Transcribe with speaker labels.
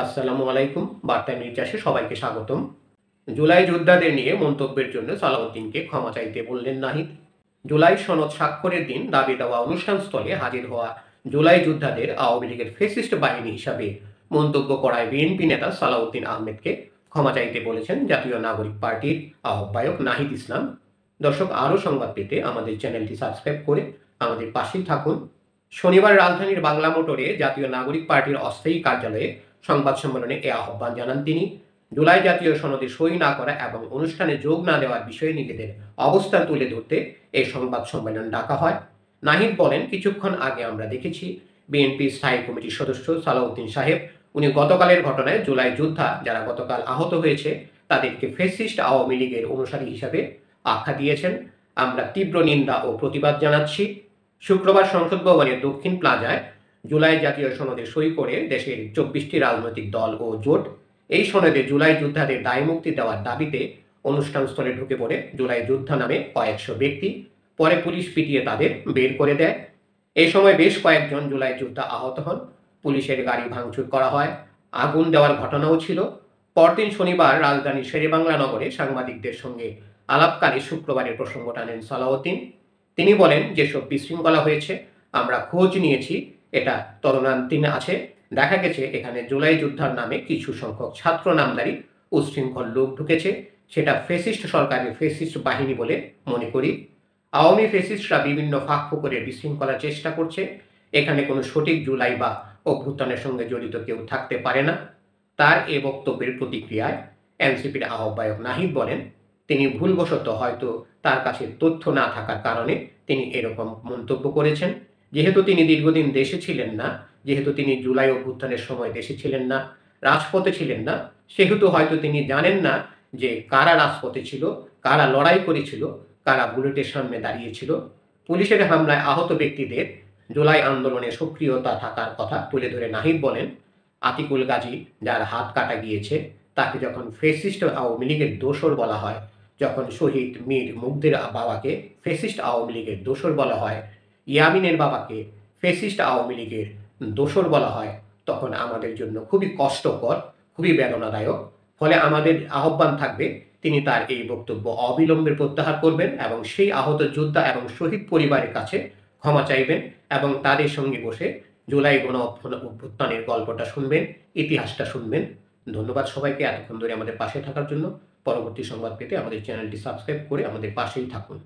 Speaker 1: আসসালামু আলাইকুম। বার্তা নির্যাসে সবাইকে স্বাগতম। জুলাই যোদ্ধাদের নিয়ে মন্তব্যের জন্য সালাউদ্দিনকে ক্ষমা চাইতে বললেন নাহিদ। জুলাই সনদ স্বাক্ষরের দিন দাবি দেওয়া অনুষ্ঠানস্থলে হাজির হওয়া জুলাই যোদ্ধাদের আওয়ামী লীগের ফেসিস্ট বাহিনী হিসাবে মন্তব্য করায় বিএনপি নেতা সালাউদ্দিন আহমেদকে ক্ষমা চাইতে বলেছেন জাতীয় নাগরিক পার্টির আহ্বায়ক নাহিদ ইসলাম। দর্শক, আরও সংবাদ পেতে আমাদের চ্যানেলটি সাবস্ক্রাইব করে আমাদের পাশেই থাকুন। শনিবার রাজধানীর বাংলা মোটরে জাতীয় নাগরিক পার্টির অস্থায়ী কার্যালয়ে সংবাদ সম্মেলনে এ আহ্বান জানান তিনি। জুলাই জাতীয় সনদে সই না করা এবং অনুষ্ঠানে যোগ না দেওয়ার বিষয়ে নিজেদের অবস্থান তুলে ধরতে এই সংবাদ সম্মেলন ডাকা হয়। নাহিদ বলেন, কিছুক্ষণ আগে আমরা দেখেছি বিএনপি স্থায়ী কমিটির সদস্য সালাউদ্দিন সাহেব উনি গতকালের ঘটনায় জুলাই যোদ্ধা যারা গতকাল আহত হয়েছে তাদেরকে ফ্যাসিস্ট আওয়ামী লীগের অনুসারী হিসাবে আখ্যা দিয়েছেন। আমরা তীব্র নিন্দা ও প্রতিবাদ জানাচ্ছি। শুক্রবার সংসদ ভবনের দক্ষিণ প্লাজায় জুলাই জাতীয় সনদে সই করে দেশের 24টি রাজনৈতিক দল ও জোট এই সনদে জুলাই যোদ্ধাদের দায়মুক্তি দেওয়ার দাবিতে অনুষ্ঠানস্থলে ঢুকে পড়ে জুলাই যোদ্ধা নামে কয়েকশো ব্যক্তি। পরে পুলিশ পিটিয়ে তাদের বের করে দেয়। এই সময় বেশ কয়েকজন জুলাই যোদ্ধা আহত হন। পুলিশের গাড়ি ভাঙচুর করা হয়, আগুন দেওয়ার ঘটনাও ছিল। পরদিন শনিবার রাজধানীর শেরেবাংলা নগরে সাংবাদিকদের সঙ্গে আলাপকালে শুক্রবারের প্রসঙ্গ টানেন সালাউদ্দিন। তিনি বলেন, যেসব বিশৃঙ্খলা হয়েছে আমরা খোঁজ নিয়েছি, এটা তদন্তাধীন আছে। দেখা গেছে এখানে জুলাই যোদ্ধার নামে কিছু সংখ্যক ছাত্র নামধারী উচ্ছৃঙ্খল লোক ঢুকেছে। সেটা ফ্যাসিস্ট সরকারের ফ্যাসিস্ট বাহিনী বলে মনে করি। আওয়ামী ফ্যাসিস্টরা বিভিন্ন ফাঁক ফোকরে বিশৃঙ্খলার চেষ্টা করছে। এখানে কোনো সঠিক জুলাই বা অভ্যুত্থানের সঙ্গে জড়িত কেউ থাকতে পারে না। তার এ বক্তব্যের প্রতিক্রিয়ায় এনসিপির আহ্বায়ক নাহিদ বলেন, তিনি ভুলবশত হয়তো তার কাছে তথ্য না থাকার কারণে তিনি এরকম মন্তব্য করেছেন। যেহেতু তিনি দীর্ঘদিন দেশে ছিলেন না, যেহেতু তিনি জুলাই অভ্যুত্থানের সময় দেশে ছিলেন না, রাজপথে ছিলেন না, সেহেতু হয়তো তিনি জানেন না যে কারা রাজপথে ছিল, কারা লড়াই করেছিল, কারা বুলেটের সামনে দাঁড়িয়েছিল। পুলিশের হামলায় আহত ব্যক্তিদের জুলাই আন্দোলনে সক্রিয়তা থাকার কথা তুলে ধরে নাহিদ বলেন, আতিকুল গাজী যার হাত কাটা গিয়েছে তাকে যখন ফ্যাসিস্ট আওয়ামী লীগের দোসর বলা হয়, যখন শহীদ মীর মুগ্ধের বাবাকে ফ্যাসিস্ট আওয়ামী লীগের দোসর বলা হয়, ইয়ামিনের বাবাকে ফ্যাসিস্ট আওয়ামী লীগের দোসর বলা হয়, তখন আমাদের জন্য খুবই কষ্টকর, খুবই বেদনাদায়ক। ফলে আমাদের আহ্বান থাকবে তিনি তার এই বক্তব্য অবিলম্বে প্রত্যাহার করবেন এবং সেই আহত যোদ্ধা এবং শহীদ পরিবারের কাছে ক্ষমা চাইবেন এবং তাদের সঙ্গে বসে জুলাই গণ অভ্যুত্থানের গল্পটা শুনবেন, ইতিহাসটা শুনবেন। ধন্যবাদ সবাইকে এতক্ষণ ধরে আমাদের পাশে থাকার জন্য। পরবর্তী সংবাদ পেতে আমাদের চ্যানেলটি সাবস্ক্রাইব করে আমাদের পাশেই থাকুন।